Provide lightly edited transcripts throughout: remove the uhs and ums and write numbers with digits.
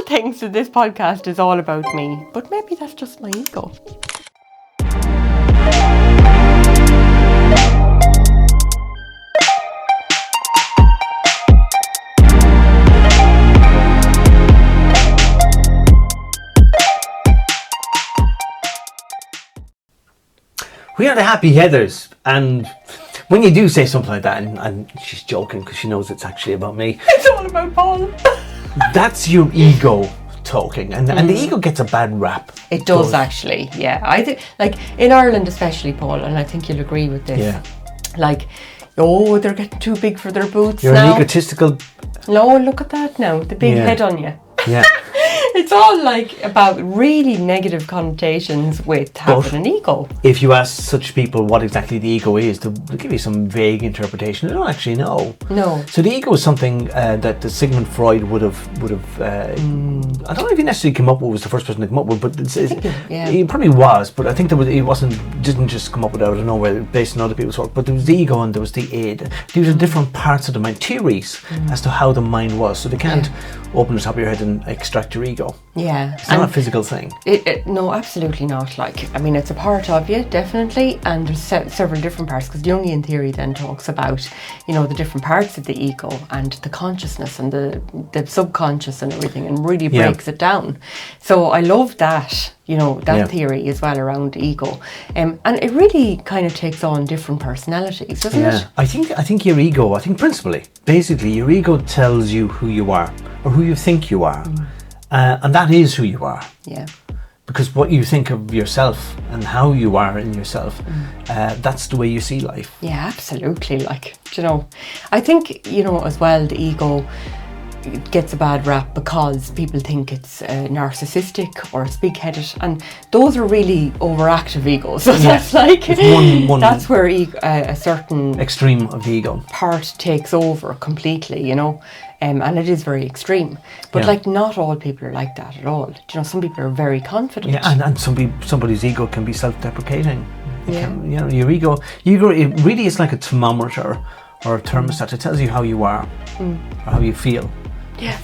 thinks that this podcast is all about me, but maybe that's just my ego. We are the Happy Heathers, and when you do say something like that, and she's joking because she knows it's actually about me. It's all about Paul. That's your ego talking, and the ego gets a bad rap. It does actually, yeah. I think, like in Ireland especially, Paul, and I think you'll agree with this. Yeah. Like, oh, they're getting too big for their boots You're now. an egotistical. No, look at that now, the big head on you. Yeah. It's all like about really negative connotations with having an ego. If you ask such people what exactly the ego is, they'll give you some vague interpretation. They don't actually know. No. So the ego is something that the Sigmund Freud would have. I don't know if he necessarily came up with, was the first person to come up with, but he probably was. But I think didn't just come up with it out of nowhere based on other people's work. But there was the ego and there was the id. These are different parts of the mind, theories as to how the mind was. So they can't open the top of your head and extract your ego. Yeah. It's not a physical thing. No, absolutely not. Like, I mean, it's a part of you, definitely, and there's several different parts, because Jungian theory then talks about, the different parts of the ego and the consciousness and the subconscious and everything, and really breaks it down. So I love that, that theory as well around ego. And it really kind of takes on different personalities, doesn't it? I think your ego, basically your ego tells you who you are, or who you think you are. And that is who you are. Yeah. Because what you think of yourself and how you are in yourself, that's the way you see life. Yeah, absolutely. Like, I think, as well, the ego gets a bad rap because people think it's narcissistic or it's big-headed, and those are really overactive egos. So that's like, that's where a certain extreme of the ego part takes over completely, and it is very extreme. But like, not all people are like that at all. Some people are very confident. Yeah, and somebody's ego can be self-deprecating. Your ego, it really is like a thermometer or a thermostat. It tells you how you are, or how you feel.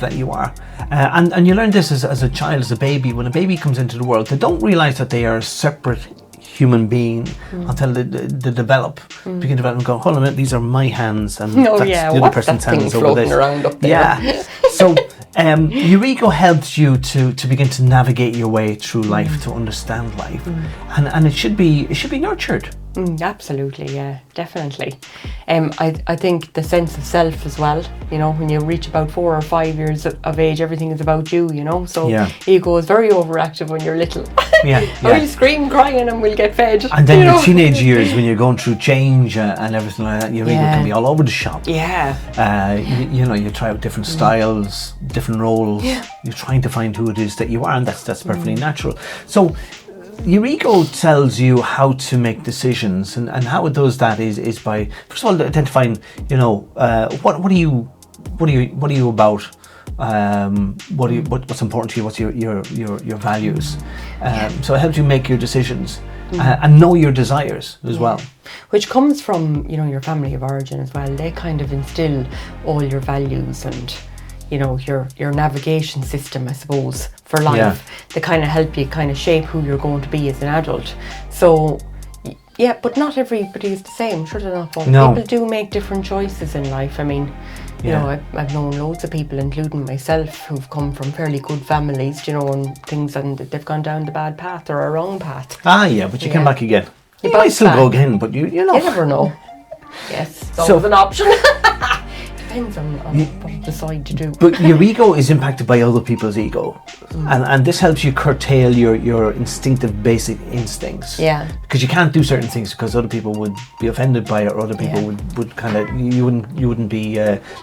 That you are, and you learn this as a child, as a baby. When a baby comes into the world, they don't realise that they are a separate human being until they develop, begin to develop and go, hold on a minute, these are my hands, and that's the other person's hands over there. Around up there? Yeah. So your ego helps you to begin to navigate your way through life, to understand life, and it should be nurtured. Absolutely, yeah, definitely. I think the sense of self as well, when you reach about 4 or 5 years of age, everything is about you, so ego is very overactive when you're little. We'll scream crying and we'll get fed. And then your teenage years, when you're going through change and everything like that, your ego can be all over the shop. You try out different styles, different roles. You're trying to find who it is that you are, and that's perfectly natural. So your ego tells you how to make decisions, and how it does that is by, first of all, identifying, what are you about, what's important to you, what's your values. So it helps you make your decisions and know your desires as well. Which comes from, your family of origin as well. They kind of instill all your values and your navigation system, I suppose, for life. They kind of help you kind of shape who you're going to be as an adult. So, but not everybody is the same, sure they're not. No. People do make different choices in life. I mean, I've known loads of people, including myself, who've come from fairly good families, and things, and they've gone down the bad path or a wrong path. But you came back again. You might still go again, but you know. You never know. Yes, it's always an option. Depends on what you decide to do. But your ego is impacted by other people's ego, and this helps you curtail your instinctive basic instincts. Yeah. Because you can't do certain things because other people would be offended by it, or other people would kind of, you wouldn't be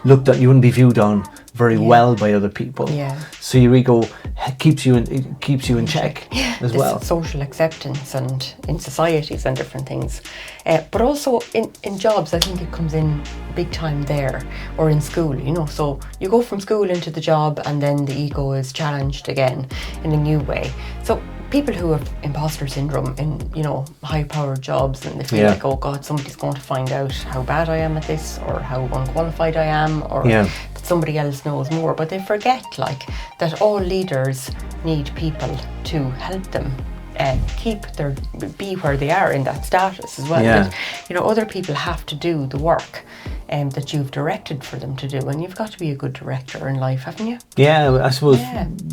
looked at, you wouldn't be viewed on very well by other people. Yeah. So your ego keeps you in check as well. Social acceptance and in societies and different things, but also in jobs. I think it comes in big time there, or in school. So you go from school into the job, and then the ego is challenged again in a new way. So people who have imposter syndrome in high-powered jobs, and they feel like, oh God, somebody's going to find out how bad I am at this, or how unqualified I am, or somebody else knows more, but they forget like that all leaders need people to help them be where they are in that status as well. Yeah. That, other people have to do the work that you've directed for them to do, and you've got to be a good director in life, haven't you? Yeah, I suppose.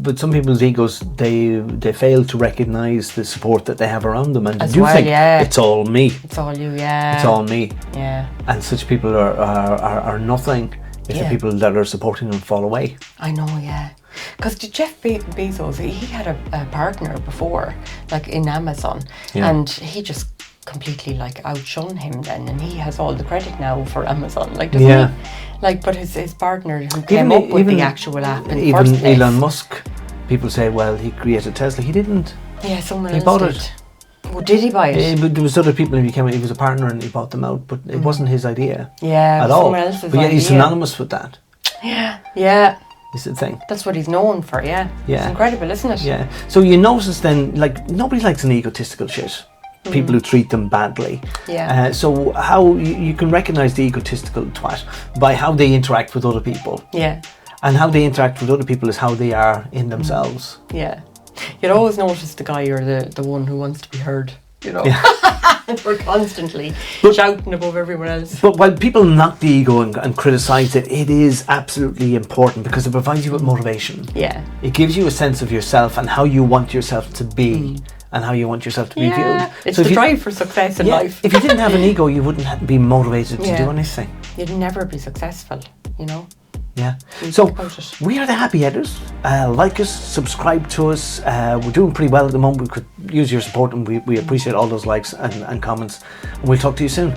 But some people's egos, they fail to recognise the support that they have around them, and think it's all me. It's all you. Yeah. It's all me. Yeah. And such people are nothing if the people that are supporting them fall away. I know. Yeah. Because Jeff Bezos, he had a partner before, like in Amazon, and he just completely like outshone him then, and he has all the credit now for Amazon, like, doesn't he? Like, but his partner who came up with the actual app in the first place. Even Elon Musk, people say, well, he created Tesla. He didn't. Yeah, someone else bought did. Well, did he buy it? There was other people he was a partner and he bought them out, but it wasn't his idea. Yeah, at all. Someone else's but idea. He's synonymous with that. Yeah. Is the thing. That's what he's known for, yeah. It's incredible, isn't it? Yeah. So you notice then, like, nobody likes an egotistical shit. People who treat them badly. Yeah. So how you can recognise the egotistical twat by how they interact with other people. Yeah. And how they interact with other people is how they are in themselves. Yeah. You'd always notice the guy or the one who wants to be heard, Yeah. We're constantly shouting above everyone else. But while people knock the ego and criticise it, it is absolutely important because it provides you with motivation. Yeah. It gives you a sense of yourself and how you want yourself to be and how you want yourself to be viewed. It's the drive for success in life. If you didn't have an ego, you wouldn't be motivated to do anything. You'd never be successful, Yeah. So we are the Happy Editors. Like us, subscribe to us. We're doing pretty well at the moment. We could use your support and we appreciate all those likes and comments. And we'll talk to you soon.